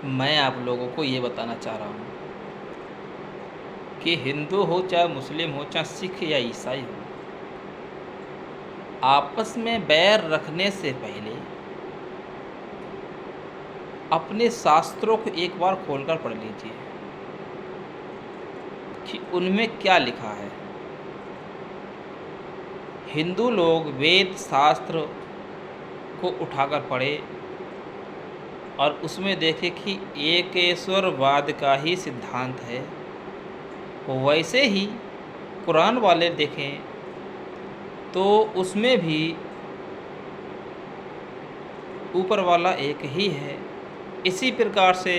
मैं आप लोगों को ये बताना चाह रहा हूँ कि हिंदू हो चाहे मुस्लिम हो चाहे सिख या ईसाई हो, आपस में बैर रखने से पहले अपने शास्त्रों को एक बार खोलकर पढ़ लीजिए कि उनमें क्या लिखा है। हिंदू लोग वेद शास्त्र को उठाकर पढ़े और उसमें देखे कि एकेश्वरवाद का ही सिद्धांत है। वैसे ही कुरान वाले देखें तो उसमें भी ऊपर वाला एक ही है। इसी प्रकार से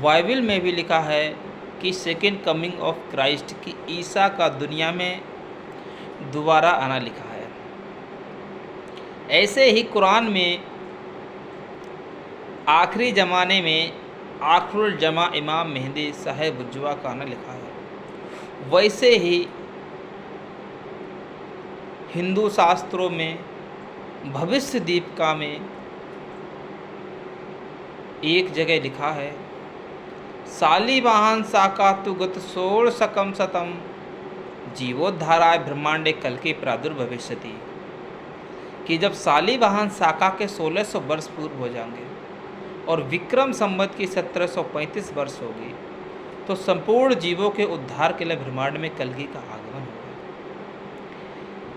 बाइबल में भी लिखा है कि सेकंड कमिंग ऑफ क्राइस्ट की ईसा का दुनिया में दोबारा आना लिखा है। ऐसे ही कुरान में आखिरी ज़माने में आखिरुल जमा इमाम मेहदी साहेब बुजुआ का आना लिखा है। वैसे ही हिंदू शास्त्रों में भविष्य दीपिका में एक जगह लिखा है, शालिवाहन साकातुगत सोल सकम सतम जीवोद्धाराय ब्रह्मांडे कल के प्रादुर्भविष्यति, कि जब शालिवाहन साका के 1600 वर्ष पूर्व हो जाएंगे और विक्रम संवत की 1735 वर्ष होगी तो संपूर्ण जीवों के उद्धार के लिए ब्रह्मांड में कलगी का आगमन होगा।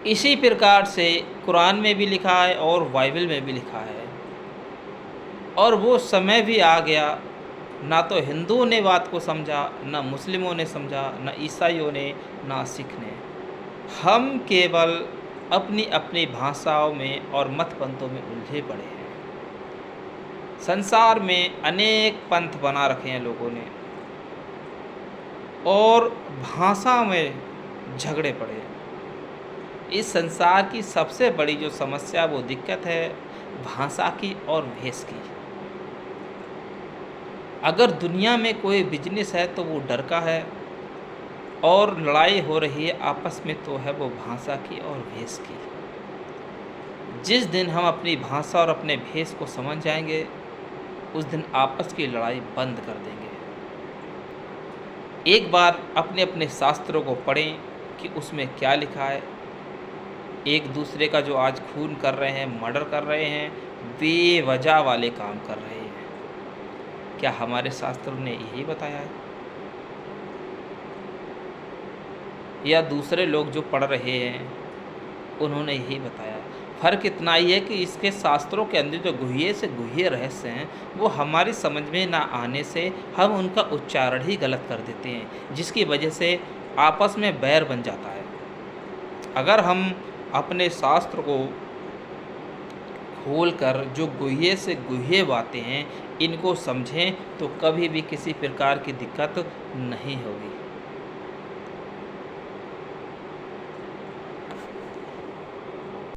इसी प्रकार से कुरान में भी लिखा है और बाइबल में भी लिखा है, और वो समय भी आ गया। ना तो हिंदुओं ने बात को समझा, ना मुस्लिमों ने समझा, ना ईसाइयों ने, ना सिख ने। हम केवल अपनी अपनी भाषाओं में और मत पंथों में उलझे पड़े हैं। संसार में अनेक पंथ बना रखे हैं लोगों ने और भाषा में झगड़े पड़े हैं। इस संसार की सबसे बड़ी जो समस्या वो दिक्कत है भाषा की और भेष की। अगर दुनिया में कोई बिजनेस है तो वो डर का है, और लड़ाई हो रही है आपस में तो है वो भाषा की और भेष की। जिस दिन हम अपनी भाषा और अपने भेष को समझ जाएंगे उस दिन आपस की लड़ाई बंद कर देंगे। एक बार अपने अपने शास्त्रों को पढ़ें कि उसमें क्या लिखा है। एक दूसरे का जो आज खून कर रहे हैं, मर्डर कर रहे हैं, बेवजह वाले काम कर रहे हैं, क्या हमारे शास्त्रों ने यही बताया है? या दूसरे लोग जो पढ़ रहे हैं उन्होंने यही बताया? फ़र्क इतना ही है कि इसके शास्त्रों के अंदर जो गुह्य से गुह्य रहस्य हैं वो हमारी समझ में ना आने से हम उनका उच्चारण ही गलत कर देते हैं, जिसकी वजह से आपस में बैर बन जाता है। अगर हम अपने शास्त्र को खोलकर जो गुह्य से गुह्य बातें हैं इनको समझें तो कभी भी किसी प्रकार की दिक्कत नहीं होगी।